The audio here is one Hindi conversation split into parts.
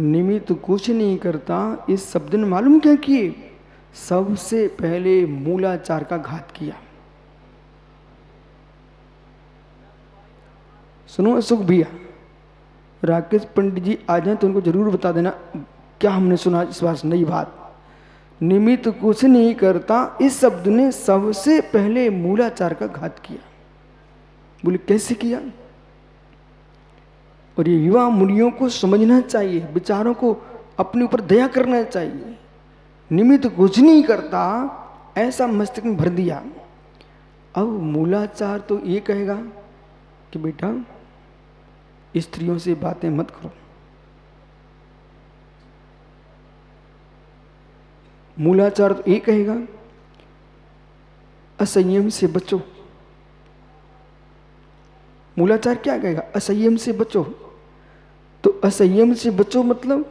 निमित्त कुछ नहीं करता, इस शब्द ने मालूम क्या किए? सबसे पहले मूलाचार का घात किया। सुनो अशोक भैया, राकेश पंडित जी आ जाए तो उनको जरूर बता देना क्या हमने सुना इस बार नई बात। निमित्त कुछ नहीं करता, इस शब्द ने सबसे पहले मूलाचार का घात किया। बोले कैसे किया? और ये युवा मुनियों को समझना चाहिए, विचारों को अपने ऊपर दया करना चाहिए। निमित्त कुछ नहीं करता ऐसा मस्तिष्क में भर दिया। अब मूलाचार तो ये कहेगा कि बेटा स्त्रियों से बातें मत करो। मूलाचार तो ये कहेगा असंयम से बचो। मूलाचार क्या कहेगा? असंयम से बचो। तो असंयम से बचो मतलब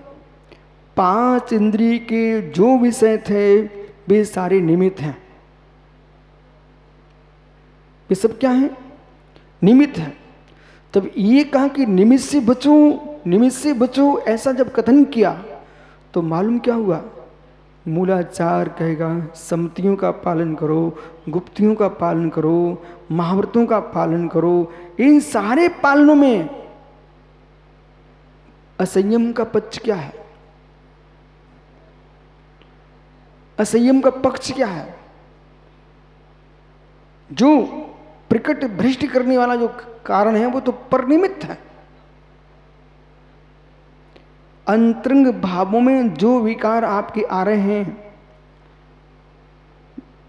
5 इंद्रिय के जो विषय थे वे सारे निमित्त हैं। ये सब क्या है? निमित्त है। तब ये कहा कि निमित्त से बचो, निमित्त से बचो, ऐसा जब कथन किया तो मालूम क्या हुआ? मूलाचार कहेगा सम्मतियों का पालन करो, गुप्तियों का पालन करो, महाव्रतों का पालन करो। इन सारे पालनों में असंयम का पक्ष क्या है? असंयम का पक्ष क्या है? जो प्रकट भ्रष्ट करने वाला जो कारण है वो तो परनिमित्त है। अंतरंग भावों में जो विकार आपके आ रहे हैं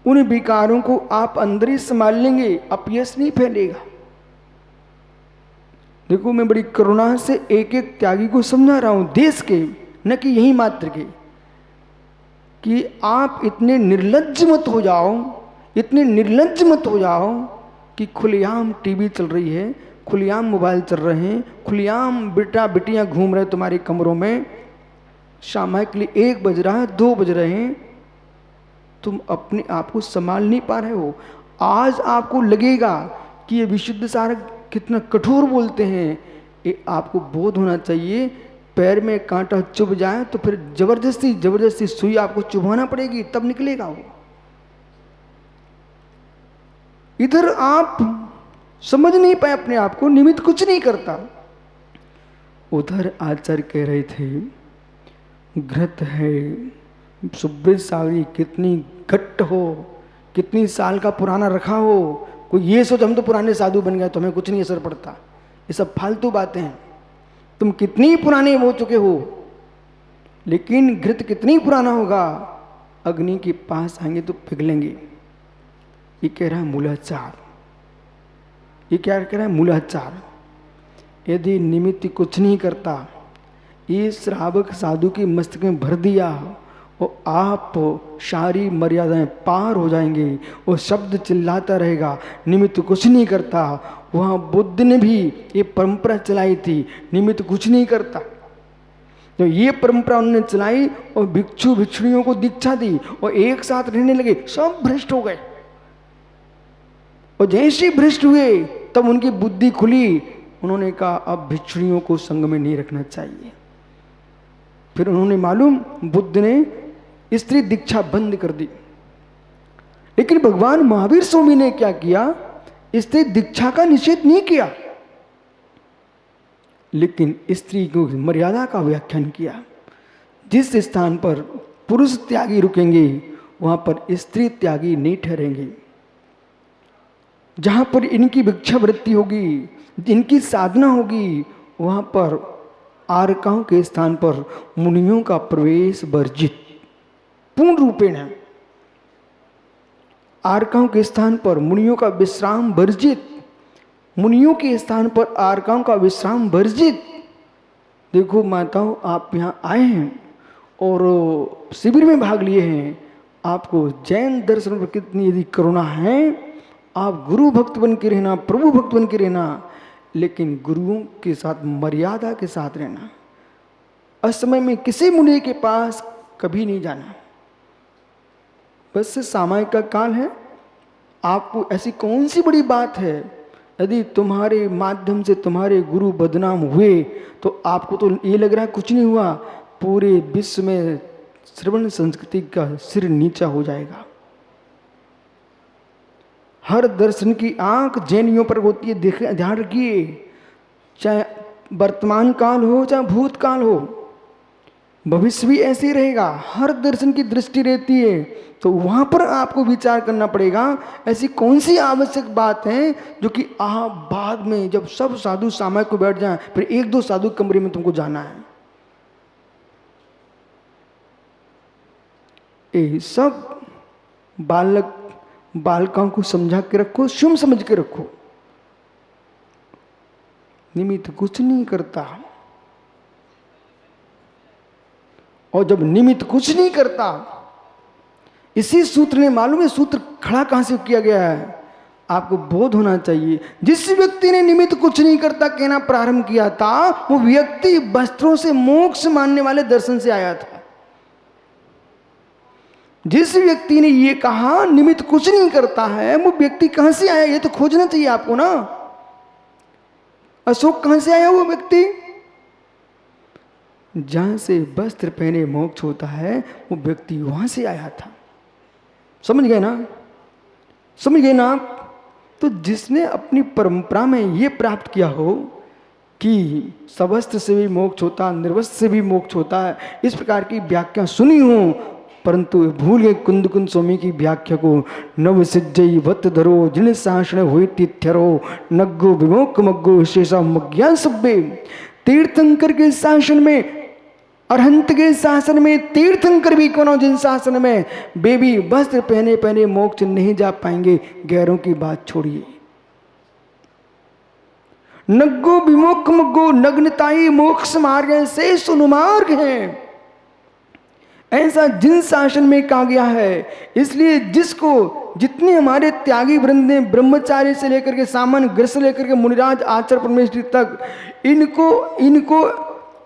उन विकारों को आप अंदर ही संभाल लेंगे, अपयश नहीं फैलेगा। देखो मैं बड़ी करुणा से एक एक त्यागी को समझा रहा हूं, देश के न कि यही मात्र के, कि आप इतने निर्लज्ज मत हो जाओ, इतने निर्लज्ज मत हो जाओ कि खुलेआम टीवी चल रही है, खुलेआम मोबाइल चल रहे हैं, खुलेआम बेटा बेटियां घूम रहे तुम्हारे कमरों में, शाम के लिए 1 बज रहा है, 2 बज रहे हैं, तुम अपने आप को संभाल नहीं पा रहे हो। आज आपको लगेगा कि ये विशुद्ध सारक कितना कठोर बोलते हैं, ये आपको बोध होना चाहिए। पैर में कांटा चुभ जाए तो फिर जबरदस्ती सुई आपको चुभाना पड़ेगी, तब निकलेगा वो। इधर आप समझ नहीं पाए अपने आप को, निमित्त कुछ नहीं करता। उधर आचार्य कह रहे थे घृत है, सुब्रत सावरी कितनी घट्ट हो, कितनी साल का पुराना रखा हो, कोई ये सोच हम तो पुराने साधु बन गए तो हमें कुछ नहीं असर पड़ता। ये सब फालतू बातें हैं। तुम कितनी पुराने हो चुके हो, लेकिन घृत कितनी पुराना होगा, अग्नि के पास आएंगे तो पिघलेंगे। ये कह रहा है मूलाचार। ये क्या कह रहा है? मूलाचार। यदि निमित्त कुछ नहीं करता, ये श्रावक साधु के मस्तक में भर दिया और आप सारी मर्यादाएं पार हो जाएंगे। वो शब्द चिल्लाता रहेगा, निमित्त कुछ नहीं करता। वहाँ बुद्ध ने भी ये परंपरा चलाई थी, निमित्त कुछ नहीं करता। तो ये परंपरा उन्होंने चलाई और भिक्षु भिक्षुणियों को दीक्षा दी और एक साथ रहने लगे, सब भ्रष्ट हो गए। और जैसे भ्रष्ट हुए तब उनकी बुद्धि खुली, उन्होंने कहा अब भिक्षुणियों को संग में नहीं रखना चाहिए। फिर उन्होंने मालूम बुद्ध ने स्त्री दीक्षा बंद कर दी। लेकिन भगवान महावीर स्वामी ने क्या किया? स्त्री दीक्षा का निषेध नहीं किया, लेकिन स्त्री को मर्यादा का व्याख्यान किया। जिस स्थान पर पुरुष त्यागी रुकेंगे वहां पर स्त्री त्यागी नहीं ठहरेंगे। जहां पर इनकी भिक्षा वृत्ति होगी, इनकी साधना होगी, वहां पर आरकाओं के स्थान पर मुनियों का प्रवेश वर्जित पूर्ण रूपेण है। आरकाओं के स्थान पर मुनियों का विश्राम वर्जित, मुनियों के स्थान पर आरकाओं का विश्राम वर्जित। देखो माताओं, आप यहाँ आए हैं और शिविर में भाग लिए हैं, आपको जैन दर्शन पर कितनी यदि करुणा है, आप गुरु भक्त बन के रहना, प्रभु भक्त बन के रहना, लेकिन गुरुओं के साथ मर्यादा के साथ रहना। असमय में किसी मुनि के पास कभी नहीं जाना। बस सामायिक का काल है, आपको ऐसी कौन सी बड़ी बात है यदि तुम्हारे माध्यम से तुम्हारे गुरु बदनाम हुए तो आपको तो ये लग रहा है कुछ नहीं हुआ, पूरे विश्व में श्रवण संस्कृति का सिर नीचा हो जाएगा। हर दर्शन की आंख जैनियों पर होती है, देख ध्यान रखिए, चाहे वर्तमान काल हो चाहे भूतकाल हो, भविष्य भी ऐसे ही रहेगा। हर दर्शन की दृष्टि रहती है, तो वहां पर आपको विचार करना पड़ेगा ऐसी कौन सी आवश्यक बात है जो कि आप बाद में जब सब साधु सामयिक को बैठ जाएं फिर एक दो साधु कमरे में तुमको जाना है। ये सब बालकों को समझा के रखो, शुभ समझ के रखो। निमित्त कुछ नहीं करता, और जब निमित्त कुछ नहीं करता, इसी सूत्र ने, मालूम है सूत्र खड़ा कहां से किया गया है, आपको बोध होना चाहिए। जिस व्यक्ति ने निमित्त कुछ नहीं करता कहना प्रारंभ किया था, वो व्यक्ति वस्त्रों से मोक्ष मानने वाले दर्शन से आया था। जिस व्यक्ति ने ये कहा निमित्त कुछ नहीं करता है, वो व्यक्ति कहां से आया, ये तो खोजना चाहिए आपको ना। अशोक कहां से आया वो व्यक्ति? जहां से वस्त्र पहने मोक्ष होता है, वो व्यक्ति वहां से आया था। समझ गए ना? समझ गए ना आप? तो जिसने अपनी परंपरा में ये प्राप्त किया हो कि सवस्त्र से भी मोक्ष होता, निर्वस्त्र से भी मोक्ष होता है, इस प्रकार की व्याख्या सुनी हो, परंतु भूल गए कुंद कुंद स्वामी की व्याख्या को। नव सिज्जई वत धरो जिन शासन हुई तिथ्यरो, नग्गो विमोक मग्गो शेषा मज्ञान सब्बे। तीर्थंकर के शासन में, अरहंत के शासन में, तीर्थंकर भी कौन, जिन शासन में वे भी वस्त्र पहने पहने मोक्ष नहीं जा पाएंगे। गैरों की बात छोड़िए। नग्गो विमोक मग्गो, नग्नताई मोक्ष मार्ग से सुनुमार्ग है, ऐसा जिन शासन में कहा गया है। इसलिए जिसको, जितने हमारे त्यागी वृंद ने ब्रह्मचार्य से लेकर के सामान्य ग्रह से लेकर के मुनिराज आचार्य परमेश्वरी तक, इनको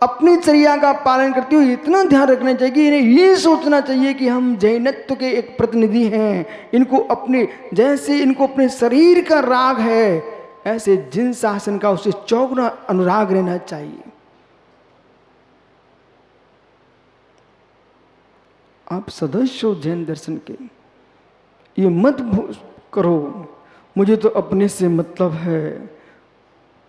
अपनी चर्या का पालन करते हुए इतना ध्यान रखना चाहिए कि इन्हें ये सोचना चाहिए कि हम जैनत्व के एक प्रतिनिधि हैं। इनको अपने, जैसे इनको अपने शरीर का राग है, ऐसे जिन शासन का उसे चौगुना अनुराग रहना चाहिए। आप सदस्य हो जैन दर्शन के, ये मत करो मुझे तो अपने से मतलब है।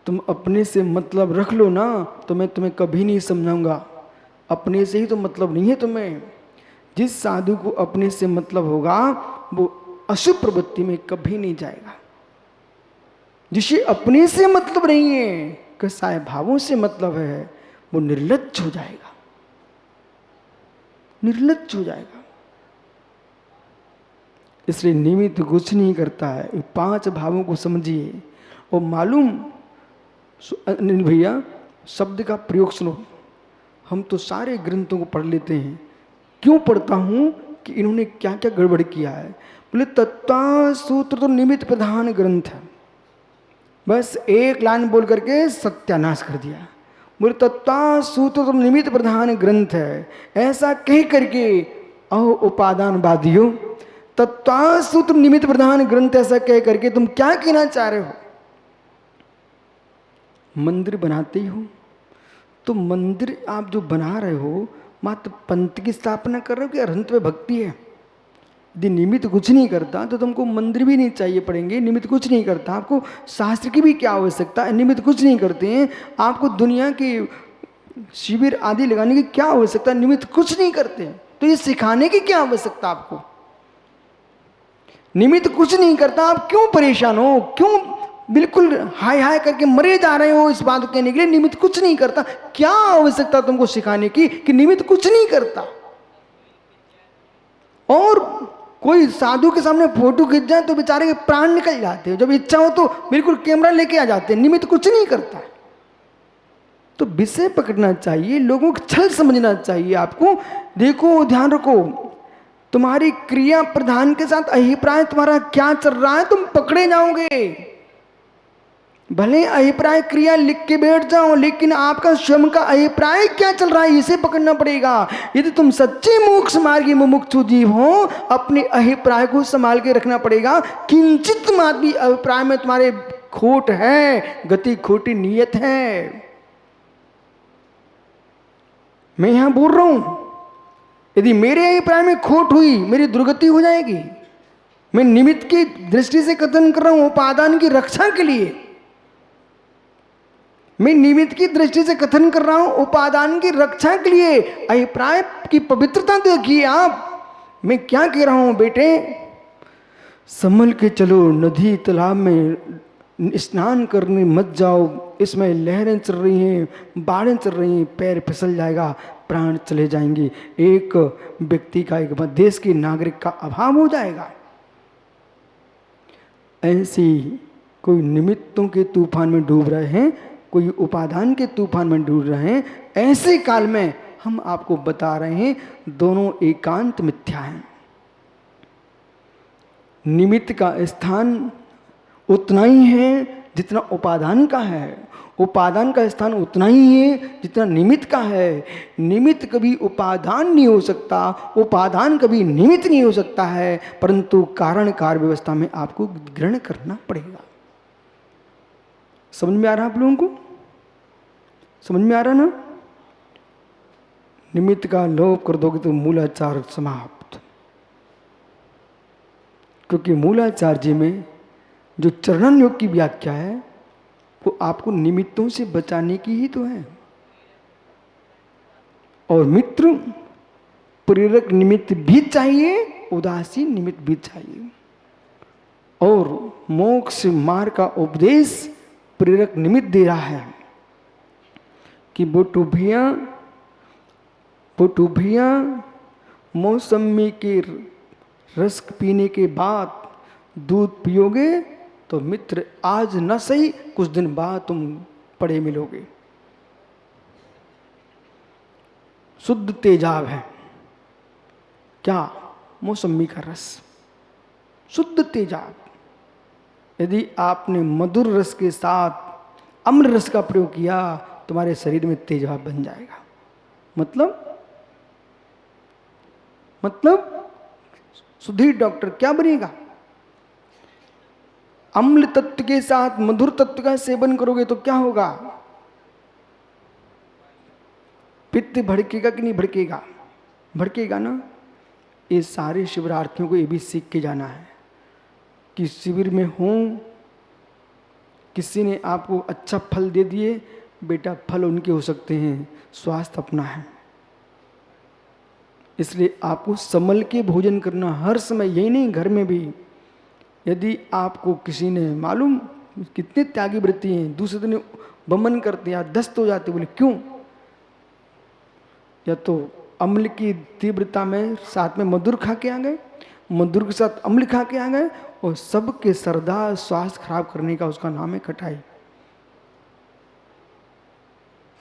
तुम अपने से मतलब रख लो ना, तो मैं तुम्हें कभी नहीं समझाऊंगा। अपने से ही तो मतलब नहीं है तुम्हें। जिस साधु को अपने से मतलब होगा वो अशुभ प्रवृत्ति में कभी नहीं जाएगा। जिसे अपने से मतलब नहीं है, कसाय भावों से मतलब है, वो निर्लज्ज हो जाएगा, निर्लज्ज हो जाएगा। इसलिए निमित्त कुछ नहीं करता है। 5 भावों को समझिए। और मालूम अनिल भैया, शब्द का प्रयोग सुनो। हम तो सारे ग्रंथों को पढ़ लेते हैं। क्यों पढ़ता हूं कि इन्होंने क्या क्या गड़बड़ किया है। बोले तत्व सूत्र तो निमित्त प्रधान ग्रंथ है, बस एक लाइन बोल करके सत्यानाश कर दिया। बोले तत्व सूत्र तो निमित्त प्रधान ग्रंथ है, ऐसा कह करके अहो उपादानवादियों, तत्व सूत्र निमित्त प्रधान ग्रंथ ऐसा कह करके तुम क्या कहना चाह रहे हो? मंदिर बनाते हो तो मंदिर आप जो बना रहे हो मात्र पंथ की स्थापना कर रहे हो कि अरहंत में भक्ति है? यदि निमित्त कुछ नहीं करता तो तुमको मंदिर भी नहीं चाहिए पड़ेंगे। निमित्त कुछ नहीं करता, आपको शास्त्र की भी क्या आवश्यकता है? निमित्त कुछ नहीं करते हैं, आपको दुनिया के शिविर आदि लगाने की क्या आवश्यकता? निमित्त कुछ नहीं करते हैं तो ये सिखाने की क्या आवश्यकता आपको? निमित्त कुछ नहीं करता, आप क्यों परेशान हो? क्यों बिल्कुल हाय हाय करके मरे जा रहे हो इस बात को कहने के लिए? निमित्त कुछ नहीं करता, क्या आवश्यकता तुमको सिखाने की कि निमित्त कुछ नहीं करता? और कोई साधु के सामने फोटो खींच जाए तो बेचारे के प्राण निकल जाते हैं। जब इच्छा हो तो बिल्कुल कैमरा लेके आ जाते हैं। निमित्त कुछ नहीं करता। तो विषय पकड़ना चाहिए, लोगों को छल समझना चाहिए आपको। देखो, ध्यान रखो, तुम्हारी क्रिया प्रधान के साथ अभिप्राय तुम्हारा क्या चल रहा है, तुम पकड़े जाओगे। भले अभिप्राय क्रिया लिख के बैठ जाओ, लेकिन आपका स्वयं का अभिप्राय क्या चल रहा है इसे पकड़ना पड़ेगा। यदि तुम सच्चे मोक्ष मार्गी मुमुक्षु जीव हो, अपने अभिप्राय को संभाल के रखना पड़ेगा। किंचित मात्र भी अभिप्राय में तुम्हारे खोट है, गति खोटी नीयत है। मैं यहां बोल रहा हूं, यदि मेरे अभिप्राय में खोट हुई, मेरी दुर्गति हो जाएगी। मैं निमित्त की दृष्टि से कथन कर रहा हूं, उपादान की रक्षा के लिए। मैं निमित्त की दृष्टि से कथन कर रहा हूं, उपादान की रक्षा के लिए। अभिप्राय की पवित्रता देखिए आप। मैं क्या कह रहा हूं बेटे, संभल के चलो, नदी तालाब में स्नान करने मत जाओ, इसमें लहरें चल रही हैं, बाढ़ें चल रही हैं, पैर फिसल जाएगा, प्राण चले जाएंगे, एक व्यक्ति का, एक देश के नागरिक का अभाव हो जाएगा। ऐसे कोई निमित्तों के तूफान में डूब रहे हैं, कोई उपादान के तूफान में डूब रहे हैं, ऐसे काल में हम आपको बता रहे हैं दोनों एकांत मिथ्या हैं। निमित्त का स्थान उतना ही है जितना उपादान का है, उपादान का स्थान उतना ही है जितना निमित्त का है। निमित्त कभी उपादान नहीं हो सकता, उपादान कभी निमित्त नहीं हो सकता है, परंतु कारण कार्य व्यवस्था में आपको ग्रहण करना पड़ेगा। समझ में आ रहा आप लोगों को? समझ में आ रहा ना? निमित्त का लोप कर दोगे तो मूलाचार समाप्त। क्योंकि मूलाचार्य में जो चरणन योग की व्याख्या है वो आपको निमित्तों से बचाने की ही तो है। और मित्र प्रेरक निमित्त भी चाहिए, उदासीन निमित्त भी चाहिए। और मोक्ष मार्ग का उपदेश प्रेरक निमित्त दे रहा है कि बोटू भैया मौसमी के रस पीने के बाद दूध पियोगे तो मित्र आज न सही कुछ दिन बाद तुम पड़े मिलोगे। शुद्ध तेजाब है क्या? मौसमी का रस, शुद्ध तेजाब। यदि आपने मधुर रस के साथ अम्ल रस का प्रयोग किया, तुम्हारे शरीर में तेजाब बन जाएगा। मतलब सुधीर डॉक्टर क्या बनेगा? अम्ल तत्व के साथ मधुर तत्व का सेवन करोगे तो क्या होगा? पित्त भड़केगा कि नहीं भड़केगा? भड़केगा ना। ये सारे शिविरार्थियों को ये भी सीख के जाना है कि शिविर में हो, किसी ने आपको अच्छा फल दे दिए, बेटा फल उनके हो सकते हैं, स्वास्थ्य अपना है। इसलिए आपको संभल के भोजन करना हर समय, यही नहीं घर में भी। यदि आपको किसी ने, मालूम कितने त्यागी वृत्ति हैं, दूसरे दिन बमन करते हैं, दस्त हो जाते, बोले क्यों? या तो अम्ल की तीव्रता में साथ में मधुर खा के आ गए, मधुर के साथ अम्ल खा के आ गए, और सबके सरदा स्वास्थ्य खराब करने का उसका नाम है खटाई।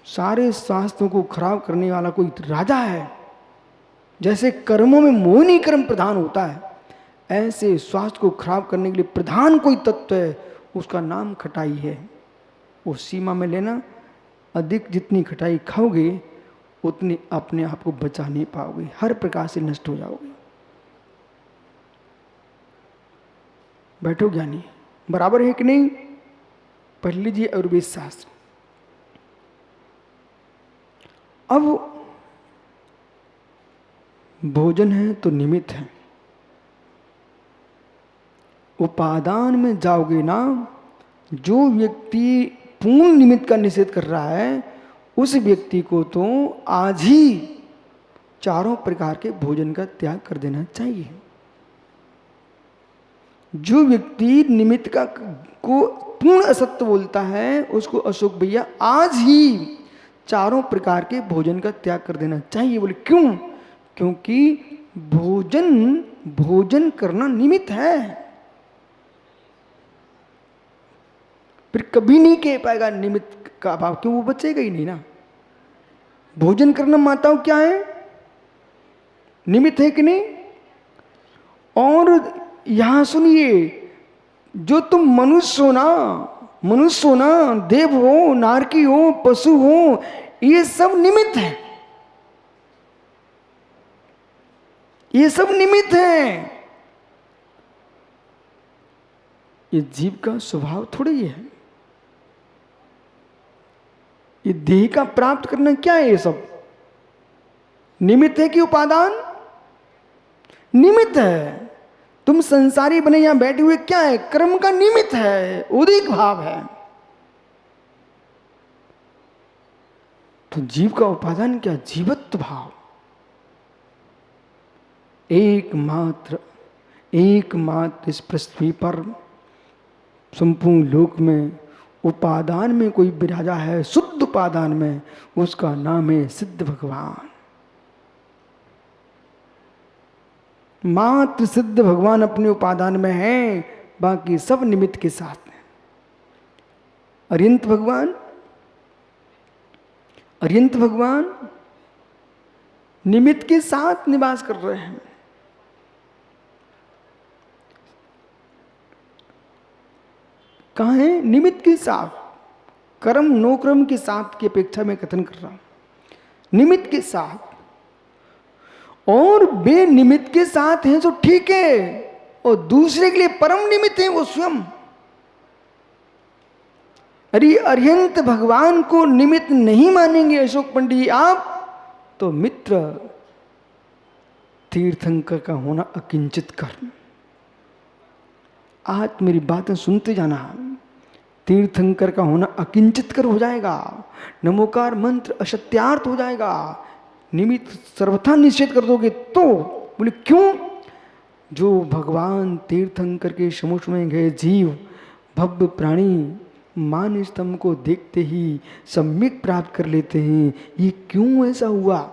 सारे स्वास्थ्यों को खराब करने वाला कोई राजा है। जैसे कर्मों में मोहिनी कर्म प्रधान होता है, ऐसे स्वास्थ्य को खराब करने के लिए प्रधान कोई तत्व है, उसका नाम खटाई है। वो सीमा में लेना, अधिक जितनी खटाई खाओगे उतनी अपने आप को बचा नहीं पाओगे, हर प्रकार से नष्ट हो जाओगे। बैठो ज्ञानी, बराबर है कि नहीं? पढ़ लीजिए आयुर्वेद शास्त्र। अब भोजन है तो निमित्त है, उपादान में जाओगे ना, जो व्यक्ति पूर्ण निमित्त का निषेध कर रहा है उस व्यक्ति को तो आज ही चारों प्रकार के भोजन का त्याग कर देना चाहिए। जो व्यक्ति निमित्त का को पूर्ण असत्य बोलता है उसको अशोक भैया आज ही चारों प्रकार के भोजन का त्याग कर देना चाहिए। बोले क्यों? क्योंकि भोजन करना निमित्त है, फिर कभी नहीं कह पाएगा निमित्त का अभाव, क्यों? वो बचेगा ही नहीं ना। भोजन करना माताओं क्या है? निमित्त है कि नहीं? और यहां सुनिए, जो तुम मनुष्य हो ना, देव हो, नारकी हो, पशु हो, ये सब निमित्त है, ये सब निमित्त है। ये जीव का स्वभाव थोड़ा ही है। ये देह का प्राप्त करना क्या है? ये सब निमित्त है कि उपादान? निमित्त है। तुम संसारी बने यहां बैठे हुए क्या है? कर्म का निमित्त है, उदिक भाव है। तो जीव का उपादान क्या? जीवत्व भाव। एकमात्र इस पृथ्वी पर संपूर्ण लोक में उपादान में कोई विराजा है, शुद्ध उपादान में, उसका नाम है सिद्ध भगवान। मात्र सिद्ध भगवान अपने उपादान में हैं, बाकी सब निमित्त के साथ हैं। अर्यंत भगवान निमित्त के साथ निवास कर रहे हैं। कहाँ है? निमित्त के साथ। कर्म नोकर्म के साथ की अपेक्षा में कथन कर रहा हूं, निमित्त के साथ। और बेनिमित्त के साथ हैं जो ठीक है, और दूसरे के लिए परम निमित्त है वो स्वयं। अरे अर्यंत भगवान को निमित्त नहीं मानेंगे अशोक पंडित आप, तो मित्र तीर्थंकर का होना अकिंचित कर्म। आज मेरी बातें सुनते जाना, तीर्थंकर का होना अकिंचित कर हो जाएगा, नमोकार मंत्र असत्यार्थ हो जाएगा, निमित्त सर्वथा निषेध कर दोगे तो। बोले क्यों? जो भगवान तीर्थंकर के समुख में गए जीव, भव्य प्राणी मान स्तंभ को देखते ही सम्यक प्राप्त कर लेते हैं। ये क्यों ऐसा हुआ?